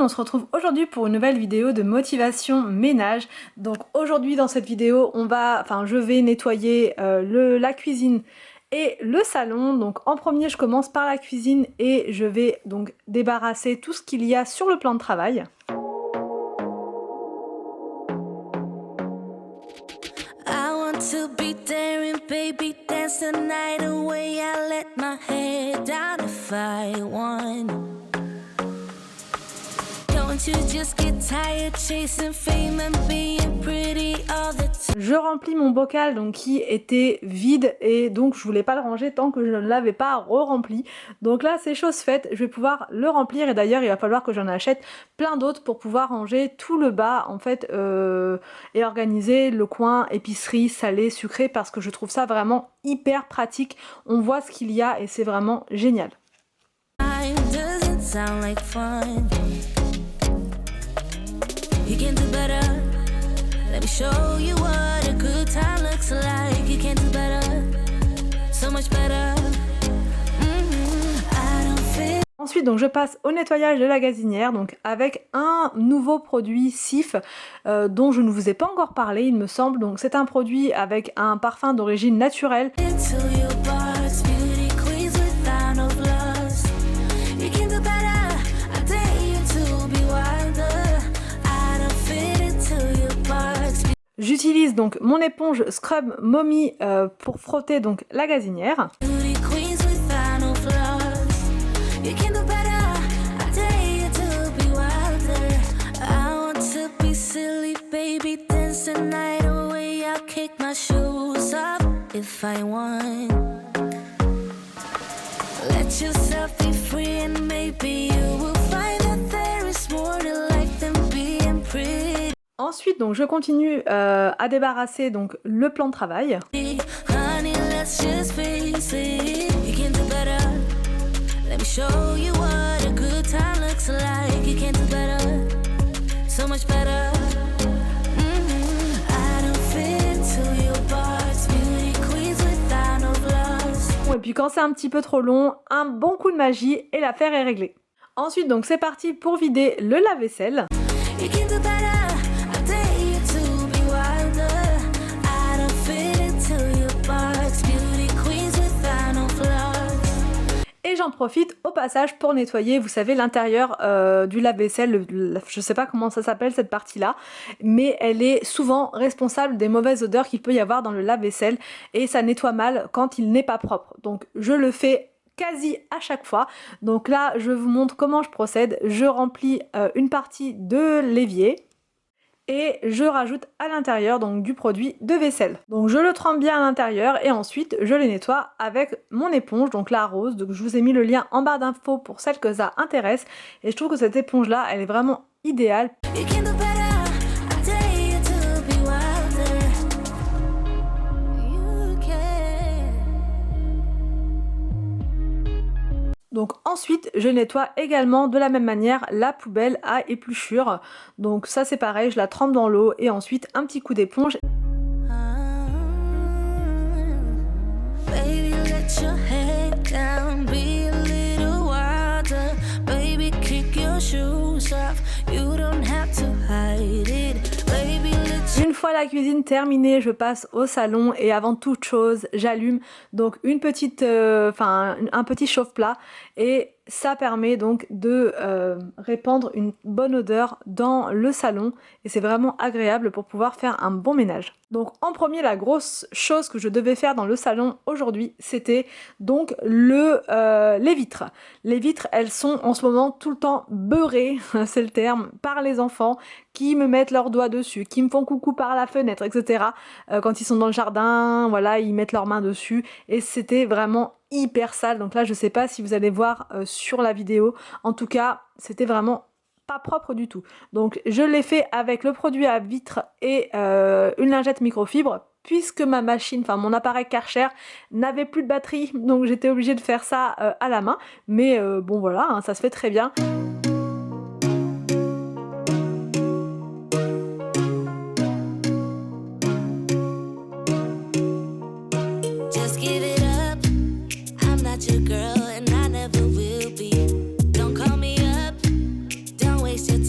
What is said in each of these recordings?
monde, on se retrouve aujourd'hui pour une nouvelle vidéo de motivation ménage. Donc aujourd'hui dans cette vidéo, je vais nettoyer la cuisine et le salon. Donc en premier, je commence par la cuisine et je vais donc débarrasser tout ce qu'il y a sur le plan de travail. To be daring, baby, dance the night away. I let my head down if I won. Don't you just get tired chasing fame and being pretty all the time? Je remplis mon bocal donc qui était vide et donc je voulais pas le ranger tant que je ne l'avais pas re-rempli. Donc là c'est chose faite, je vais pouvoir le remplir et d'ailleurs il va falloir que j'en achète plein d'autres pour pouvoir ranger tout le bas en fait et organiser le coin épicerie, salé, sucré parce que je trouve ça vraiment hyper pratique. On voit ce qu'il y a et c'est vraiment génial. You can do better. Let me show you what a good time looks like. You can do better. So much better. I don't feel. Ensuite, donc je passe au nettoyage de la gazinière, donc avec un nouveau produit Cif dont je ne vous ai pas encore parlé, il me semble. Donc c'est un produit avec un parfum d'origine naturelle. J'utilise donc mon éponge Scrub Mommy pour frotter donc la gazinière. Ensuite, donc je continue à débarrasser donc le plan de travail. Et puis quand c'est un petit peu trop long, un bon coup de magie et l'affaire est réglée. Ensuite, donc c'est parti pour vider le lave-vaisselle. Et j'en profite au passage pour nettoyer, vous savez, l'intérieur du lave-vaisselle, je sais pas comment ça s'appelle cette partie-là, mais elle est souvent responsable des mauvaises odeurs qu'il peut y avoir dans le lave-vaisselle et ça nettoie mal quand il n'est pas propre. Donc je le fais quasi à chaque fois. Donc là, je vous montre comment je procède. Je remplis une partie de l'évier. Et je rajoute à l'intérieur donc du produit de vaisselle. Donc je le trempe bien à l'intérieur et ensuite je les nettoie avec mon éponge, donc la rose. Donc je vous ai mis le lien en barre d'infos pour celles que ça intéresse. Et je trouve que cette éponge là, elle est vraiment idéale. Donc ensuite, je nettoie également de la même manière la poubelle à épluchure. Donc ça c'est pareil, je la trempe dans l'eau et ensuite un petit coup d'éponge. Une fois la cuisine terminée, je passe au salon et avant toute chose, j'allume donc un petit chauffe-plat et ça permet donc de répandre une bonne odeur dans le salon et c'est vraiment agréable pour pouvoir faire un bon ménage. Donc en premier, la grosse chose que je devais faire dans le salon aujourd'hui, c'était donc les vitres. Les vitres, elles sont en ce moment tout le temps beurrées, c'est le terme, par les enfants qui me mettent leurs doigts dessus, qui me font coucou par la fenêtre, etc. Quand ils sont dans le jardin, voilà, ils mettent leurs mains dessus et c'était vraiment hyper sale. Donc là je sais pas si vous allez voir sur la vidéo, en tout cas c'était vraiment pas propre du tout. Donc je l'ai fait avec le produit à vitre et une lingette microfibre puisque ma machine, enfin mon appareil Karcher n'avait plus de batterie, donc j'étais obligée de faire ça à la main, mais bon voilà, hein, ça se fait très bien. Your girl and I never will be. Don't call me up, don't waste your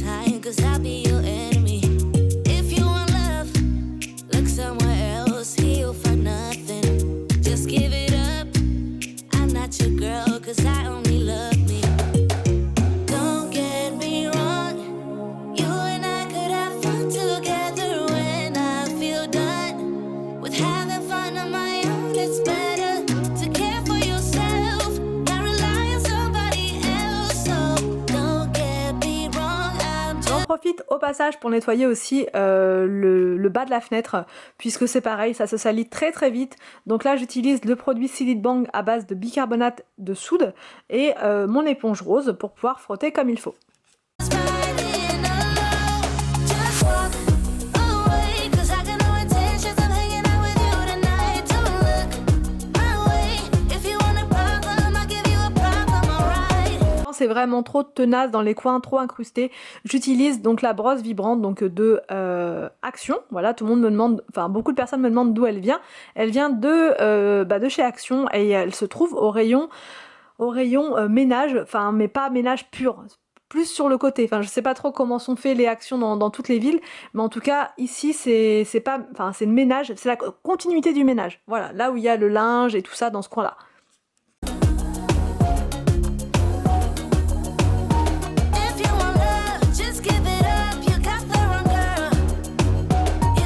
profite au passage pour nettoyer aussi le bas de la fenêtre, puisque c'est pareil, ça se salit très très vite. Donc là j'utilise le produit Silly Bang à base de bicarbonate de soude et mon éponge rose pour pouvoir frotter comme il faut. C'est vraiment trop tenace dans les coins, trop incrusté. J'utilise donc la brosse vibrante donc de Action. Voilà, tout le monde me demande, enfin beaucoup de personnes me demandent d'où elle vient. Elle vient de chez Action et elle se trouve au rayon ménage, enfin mais pas ménage pur. Plus sur le côté, enfin je sais pas trop comment sont faits les Actions dans toutes les villes, mais en tout cas ici c'est pas, enfin c'est le ménage, c'est la continuité du ménage. Voilà, là où il y a le linge et tout ça dans ce coin-là.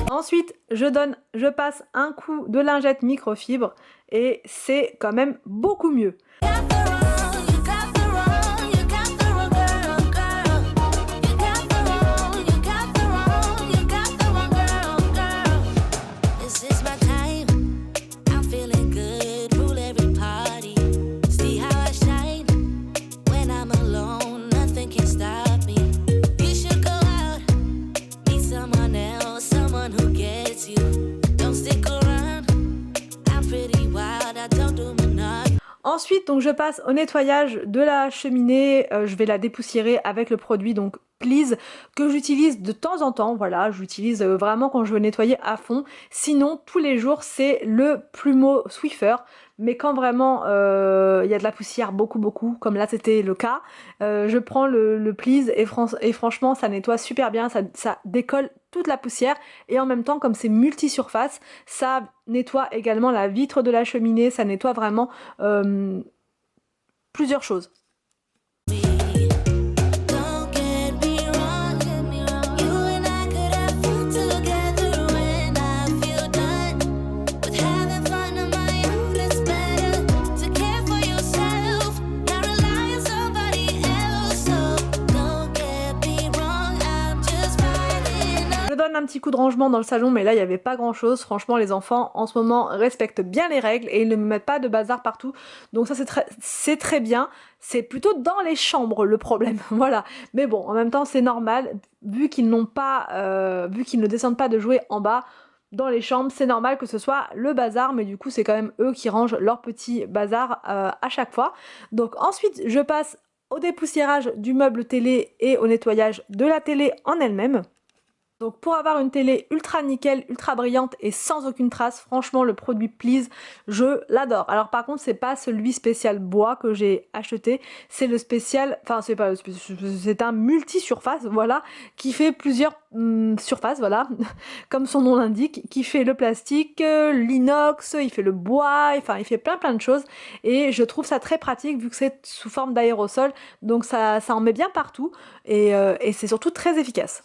Ensuite, je passe un coup de lingette microfibre et c'est quand même beaucoup mieux. Ensuite, donc je passe au nettoyage de la cheminée, je vais la dépoussiérer avec le produit donc Please que j'utilise de temps en temps, voilà, j'utilise vraiment quand je veux nettoyer à fond. Sinon, tous les jours, c'est le Plumeau Swiffer, mais quand vraiment il y a de la poussière beaucoup, comme là c'était le cas, je prends le Please et franchement ça nettoie super bien, ça décolle toute la poussière et en même temps comme c'est multi-surface, ça nettoie également la vitre de la cheminée, ça nettoie vraiment plusieurs choses. Un petit coup de rangement dans le salon, mais là il n'y avait pas grand chose. Franchement les enfants en ce moment respectent bien les règles et ils ne me mettent pas de bazar partout, donc ça c'est très bien. C'est plutôt dans les chambres le problème, voilà, mais bon en même temps c'est normal vu qu'ils n'ont pas vu qu'ils ne descendent pas de jouets en bas. Dans les chambres, c'est normal que ce soit le bazar, mais du coup c'est quand même eux qui rangent leur petit bazar à chaque fois. Donc ensuite je passe au dépoussiérage du meuble télé et au nettoyage de la télé en elle-même. Donc pour avoir une télé ultra nickel, ultra brillante et sans aucune trace, franchement le produit Please, je l'adore. Alors par contre c'est pas celui spécial bois que j'ai acheté, c'est le spécial, enfin c'est un multi-surface, voilà, qui fait plusieurs surfaces, voilà, comme son nom l'indique, qui fait le plastique, l'inox, il fait le bois, enfin il fait plein de choses et je trouve ça très pratique vu que c'est sous forme d'aérosol, donc ça en met bien partout et c'est surtout très efficace.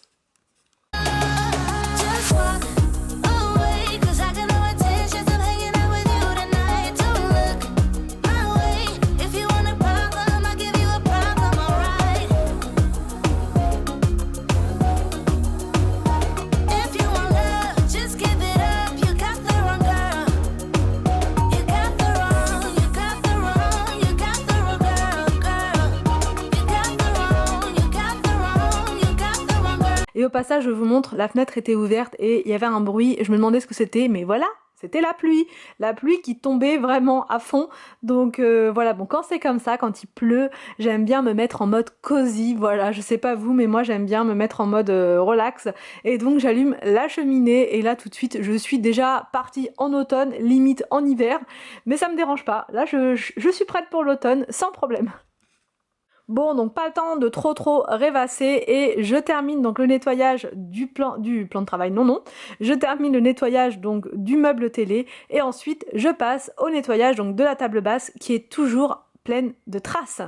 Et au passage je vous montre, la fenêtre était ouverte et il y avait un bruit, je me demandais ce que c'était, mais voilà, c'était la pluie qui tombait vraiment à fond. Donc voilà, bon quand c'est comme ça, quand il pleut, j'aime bien me mettre en mode cosy, voilà, je sais pas vous mais moi j'aime bien me mettre en mode relax. Et donc j'allume la cheminée et là tout de suite je suis déjà partie en automne, limite en hiver, mais ça me dérange pas, là je suis prête pour l'automne sans problème. Bon, donc pas le temps de trop rêvasser et je termine donc le nettoyage du plan de travail, non, je termine le nettoyage donc du meuble télé et ensuite je passe au nettoyage donc de la table basse qui est toujours pleine de traces.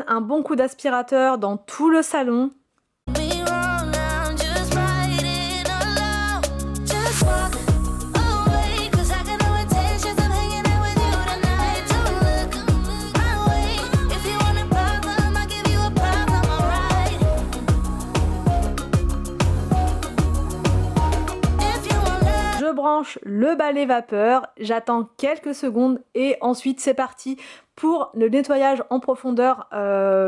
un bon coup d'aspirateur dans tout le salon. Be wrong now, just ride it alone. Just walk away, 'cause I got no intentions of hanging out with you tonight. Don't look my way. If you want a problem, I'll give you a problem, alright. If you want love. Je branche le balai vapeur, j'attends quelques secondes et ensuite c'est parti pour le nettoyage en profondeur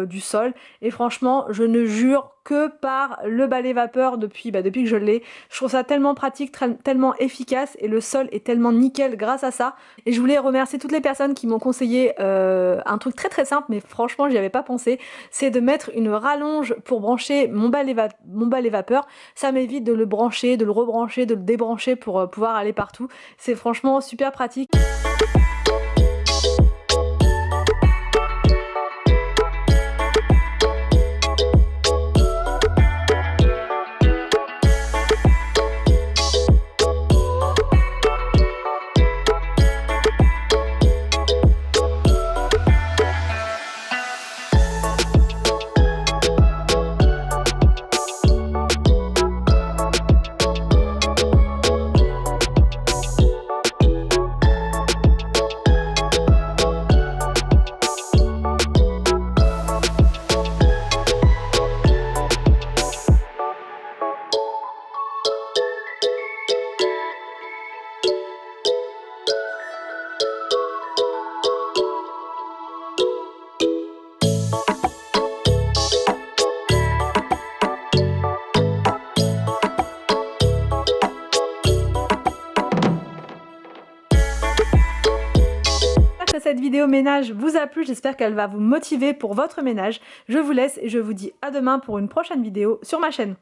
du sol. Et franchement, je ne jure que par le balai vapeur depuis que je l'ai. Je trouve ça tellement pratique, tellement efficace et le sol est tellement nickel grâce à ça. Et je voulais remercier toutes les personnes qui m'ont conseillé un truc très simple, mais franchement j'y avais pas pensé, c'est de mettre une rallonge pour brancher mon balai vapeur. Ça m'évite de le brancher, de le rebrancher, de le débrancher pour pouvoir aller partout. C'est franchement super pratique. Cette vidéo ménage vous a plu, j'espère qu'elle va vous motiver pour votre ménage. Je vous laisse et je vous dis à demain pour une prochaine vidéo sur ma chaîne.